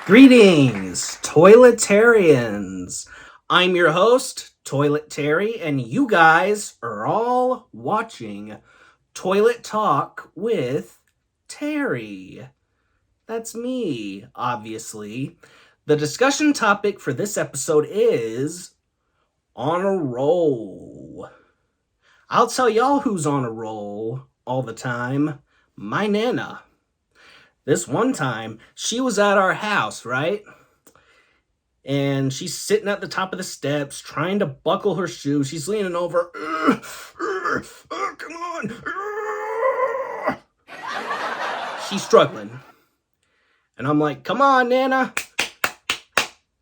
Greetings, Toiletarians. I'm your host, Toilet Terry, and you guys are all watching Toilet Talk with Terry. That's me, obviously. The discussion topic for this episode is on a roll. I'll tell y'all who's on a roll all the time. My Nana. This one time, she was at our house, right? And she's sitting at the top of the steps, trying to buckle her shoe. She's leaning over. Come on. She's struggling. And I'm like, come on, Nana.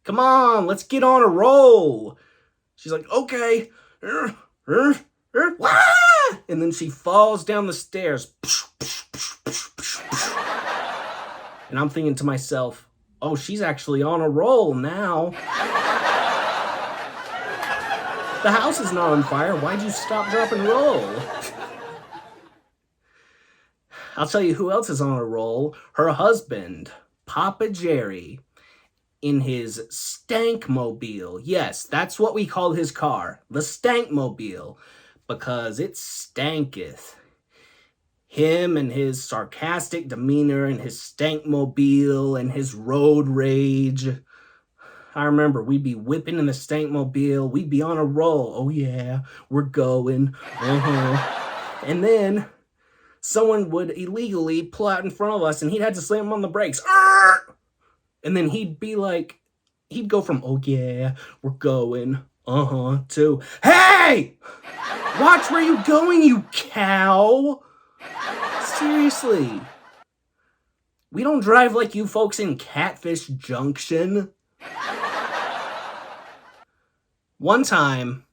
Come on, let's get on a roll. She's like, okay. And then she falls down the stairs. And I'm thinking to myself, oh, she's actually on a roll now. The house is not on fire. Why'd you stop, drop, and roll? I'll tell you who else is on a roll. Her husband, Papa Jerry, in his Stankmobile. Yes, that's what we call his car, the Stankmobile, because it stanketh. Him and his sarcastic demeanor and his Stankmobile and his road rage. I remember we'd be whipping in the Stankmobile. We'd be on a roll. Oh yeah, we're going. And then someone would illegally pull out in front of us and he'd have to slam on the brakes. And then he'd be like, he'd go from, oh yeah, we're going, to, hey! Watch where you going, you cow! Seriously. We don't drive like you folks in Catfish Junction. One time,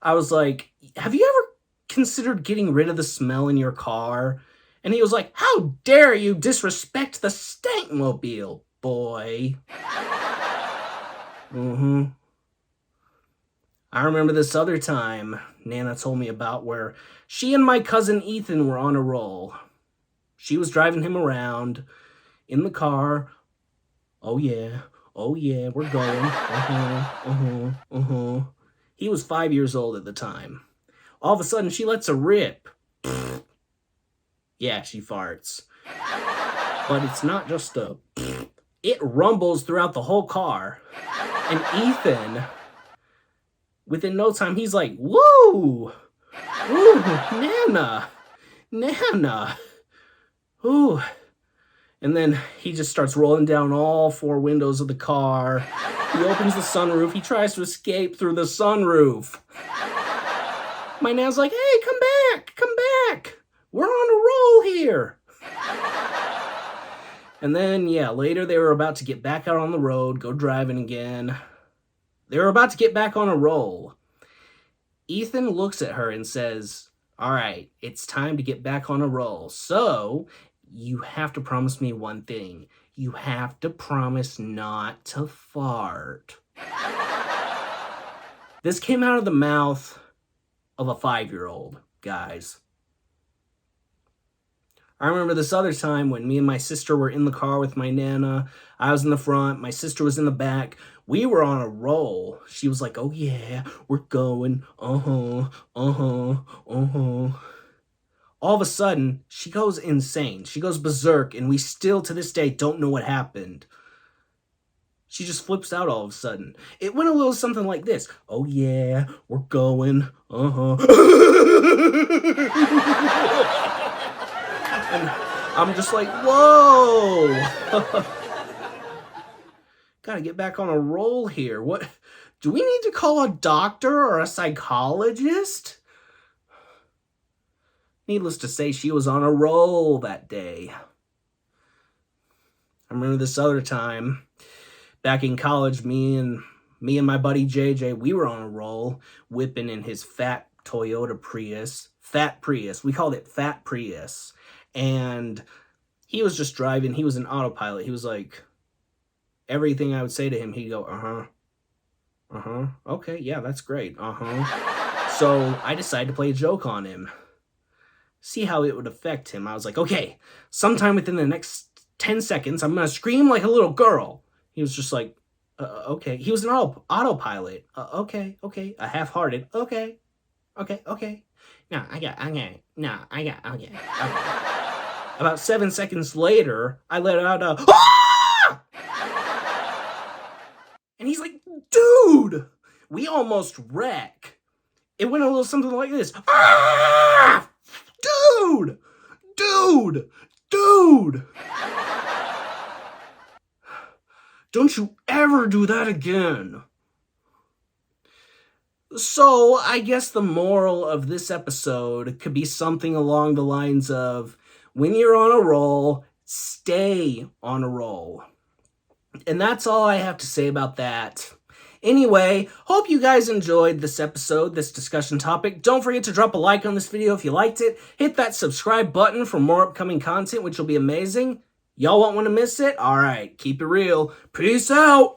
I was like, have you ever considered getting rid of the smell in your car? And he was like, how dare you disrespect the Stankmobile, boy. I remember this other time Nana told me about where she and my cousin Ethan were on a roll. She was driving him around in the car. Oh yeah, we're going. He was 5 years old at the time. All of a sudden, she lets a rip. Yeah, she farts. But it's not just a... It rumbles throughout the whole car. And Ethan, within no time, he's like, woo! Ooh, Nana! Ooh. And then he just starts rolling down all four windows of the car. He opens the sunroof. He tries to escape through the sunroof. My Nana's like, hey, come back. We're on a roll here. And then, yeah, later they were about to get back out on the road, go driving again. They were about to get back on a roll. Ethan looks at her and says, all right, it's time to get back on a roll. So you have to promise me one thing. You have to promise not to fart. This came out of the mouth of a 5-year-old, guys. I remember this other time when me and my sister were in the car with my Nana. I was in the front. My sister was in the back. We were on a roll. She was like, oh yeah, we're going. All of a sudden, she goes insane. She goes berserk, and we still, to this day, don't know what happened. She just flips out all of a sudden. It went a little something like this. Oh yeah, we're going. And I'm just like, whoa. Gotta get back on a roll here. What? Do we need to call a doctor or a psychologist? Needless to say, she was on a roll that day. I remember this other time, back in college, me and my buddy JJ, we were on a roll, whipping in his fat Toyota Prius. Fat Prius. We called it Fat Prius. And he was just driving. He was an autopilot. He was like, everything I would say to him, he'd go, okay, yeah, that's great, So I decided to play a joke on him. See how it would affect him. I was like, okay, sometime within the next 10 seconds, I'm going to scream like a little girl. He was just like, okay. He was an autopilot. Okay. A half-hearted, okay. No, I got, okay. No, I got, okay. About 7 seconds later, I let out a, ah! And he's like, dude, we almost wreck. It went a little something like this. Ah! Dude! Don't you ever do that again. So, I guess the moral of this episode could be something along the lines of, when you're on a roll, stay on a roll. And that's all I have to say about that. Anyway, hope you guys enjoyed this episode, this discussion topic. Don't forget to drop a like on this video if you liked it. Hit that subscribe button for more upcoming content, which will be amazing. Y'all won't want to miss it? Alright, keep it real. Peace out!